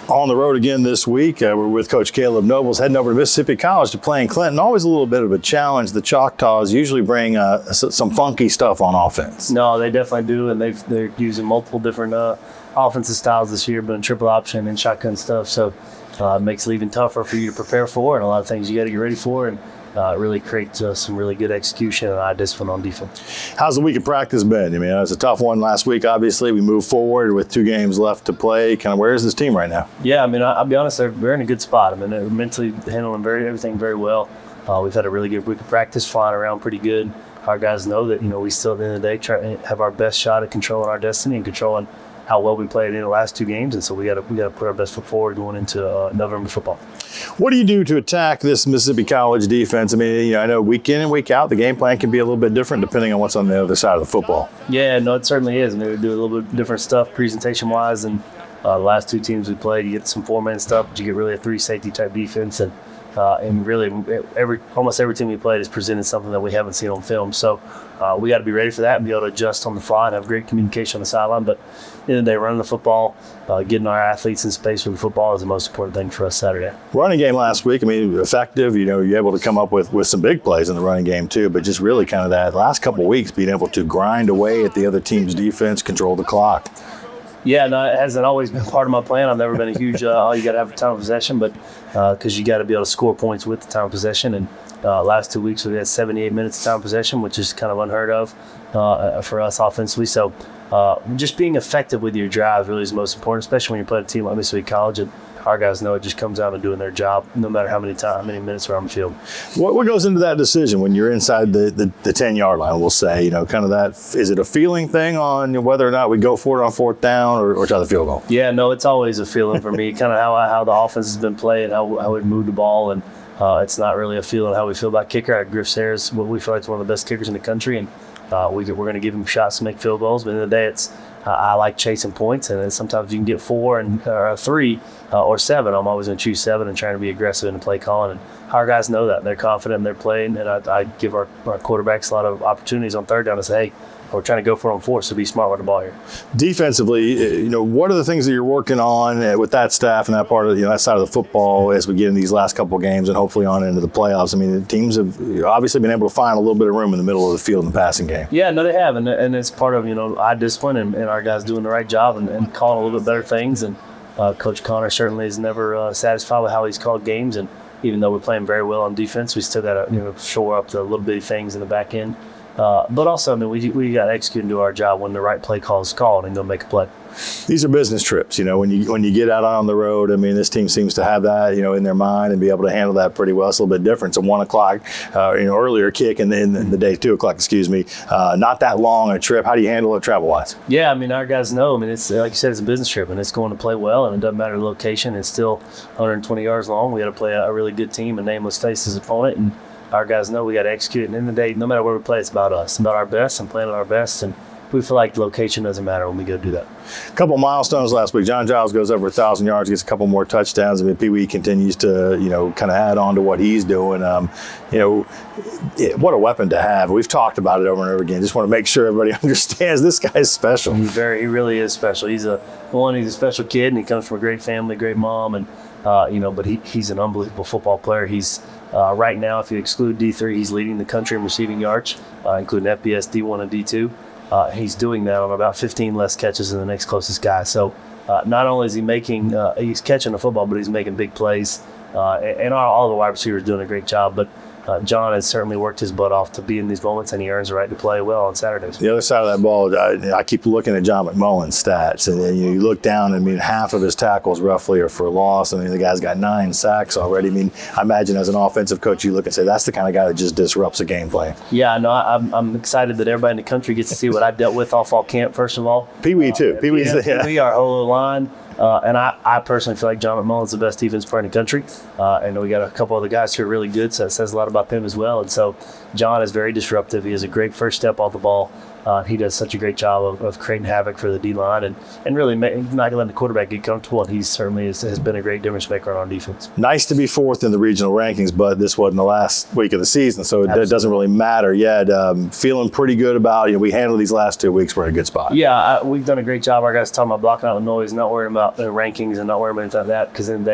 On the road again this week. We're with Coach Kaleb Nobles, heading over to Mississippi College to play in Clinton. Always a little bit of a challenge. The Choctaws usually bring some funky stuff on offense. No, they definitely do, and they're using multiple different offensive styles this year, but triple option and shotgun stuff. So it makes it even tougher for you to prepare for, and a lot of things you got to get ready for, and it really creates some really good execution and eye discipline on defense. How's the week of practice been? I mean, it was a tough one last week, obviously. We moved forward with 2 games left to play. Kind of where is this team right now? Yeah, I mean, I'll be honest, they're in a good spot. I mean, they're mentally handling everything very well. We've had a really good week of practice, flying around pretty good. Our guys know that, we still at the end of the day try to have our best shot at controlling our destiny and controlling how well we played in the last 2 games, and so we got to put our best foot forward going into November football. What do you do to attack this Mississippi College defense? I mean, I know week in and week out, the game plan can be a little bit different depending on what's on the other side of the football. Yeah, no, it certainly is. I mean, we do a little bit different stuff presentation-wise, and the last 2 teams we played, you get some 4-man stuff, but you get really a 3-safety type defense, and really almost every team we played has presented something that we haven't seen on film. So we got to be ready for that and be able to adjust on the fly and have great communication on the sideline. But at the end of the day, running the football, getting our athletes in space for the football is the most important thing for us Saturday. Running game last week, I mean, effective. You're able to come up with some big plays in the running game too, but just really kind of that last couple of weeks being able to grind away at the other team's defense, control the clock. Yeah, no, it hasn't always been part of my plan. I've never been a huge, you got to have a time of possession, but because you got to be able to score points with the time of possession. And last 2 weeks we had 78 minutes of time of possession, which is kind of unheard of for us offensively. So just being effective with your drives really is most important, especially when you're playing a team like Mississippi College. And our guys know it just comes down to doing their job, no matter how many minutes we're on the field. What goes into that decision when you're inside the 10-yard line, we'll say, kind of that, is it a feeling thing on whether or not we go for it on 4th down or try the field goal? Yeah, no, it's always a feeling for me, kind of how the offense has been played, how we move the ball, and it's not really a feeling how we feel about kicker. Griff Sayers, we feel like he's one of the best kickers in the country, and we're going to give him shots to make field goals, but at the end of the day, it's I like chasing points, and then sometimes you can get 4 and 3 or 7. I'm always going to choose 7 and trying to be aggressive in the play calling. And our guys know that. They're confident in their playing, and I give our quarterbacks a lot of opportunities on 3rd down to say, hey, we're trying to go for it on 4th, so be smart with the ball here. Defensively, what are the things that you're working on with that staff and that part of that side of the football as we get in these last couple of games and hopefully on into the playoffs? I mean, the teams have obviously been able to find a little bit of room in the middle of the field in the passing game. Yeah, no, they have, and it's part of eye discipline and our guys doing the right job and calling a little bit better things. And Coach Connor certainly is never satisfied with how he's called games, and even though we're playing very well on defense, we still got to shore up the little bitty things in the back end. But also, I mean, we got to execute and do our job when the right play call is called and go make a play. These are business trips, when you get out on the road. I mean, this team seems to have that, in their mind and be able to handle that pretty well. It's a little bit different. It's a 1 o'clock, earlier kick, and then the day 2 o'clock, not that long a trip. How do you handle it travel-wise? Yeah, I mean, our guys know. I mean, it's like you said, it's a business trip, and it's going to play well, and it doesn't matter the location. It's still 120 yards long. We got to play a really good team, a nameless faces opponent, and our guys know we got to execute. And in the end of the day, no matter where we play, it's about us, about our best and playing at our best. And we feel like the location doesn't matter when we go do that. A couple of milestones last week. John Giles goes over 1,000 yards, gets a couple more touchdowns. I mean, Pee Wee continues to, kind of add on to what he's doing. What a weapon to have. We've talked about it over and over again. Just want to make sure everybody understands this guy's special. He really is special. He's a special kid, and he comes from a great family, great mom, and but he's an unbelievable football player. He's right now, if you exclude D3, he's leading the country in receiving yards, including FBS, D1, and D2. He's doing that on about 15 less catches than the next closest guy. So not only is he he's catching the football, but he's making big plays. And all the wide receivers doing a great job. But John has certainly worked his butt off to be in these moments, and he earns the right to play well on Saturdays. The other side of that ball, I keep looking at John McMullen's stats, and you look down, and I mean, half of his tackles roughly are for loss. I mean, the guy's got 9 sacks already. I mean, I imagine as an offensive coach, you look and say, that's the kind of guy that just disrupts a game plan. Yeah, no, I'm excited that everybody in the country gets to see what I dealt with all fall camp, first of all. Pee Wee, too. Pee Wee's Pee-wee, our whole line. And I personally feel like John McMullen's the best defense player in the country. And we got a couple other guys who are really good, so it says a lot about them as well. And so John is very disruptive. He has a great first step off the ball. He does such a great job of creating havoc for the D-line and really not letting the quarterback get comfortable, and he certainly has been a great difference maker on defense. Nice to be fourth in the regional rankings, but this wasn't the last week of the season, so it doesn't really matter yet. Feeling pretty good about, we handled these last 2 weeks. We're in a good spot. Yeah, we've done a great job. Our guys talking about blocking out the noise, not worrying about the rankings and not worrying about anything like that, because then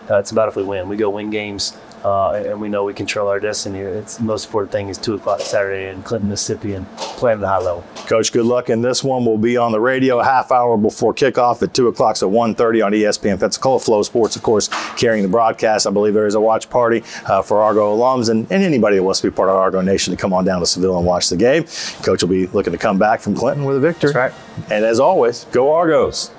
it's about if we win. We go win games, and we know we control our destiny. It's the most important thing is 2 o'clock Saturday in Clinton, Mississippi, and playing at a high level. Coach, good luck in this one. We'll be on the radio a half hour before kickoff at 2 o'clock, so 1:30 on ESPN Pensacola. Flow Sports, of course, carrying the broadcast. I believe there is a watch party for Argo alums and anybody that wants to be part of Argo Nation to come on down to Seville and watch the game. Coach will be looking to come back from Clinton with a victory. That's right. And as always, go Argos.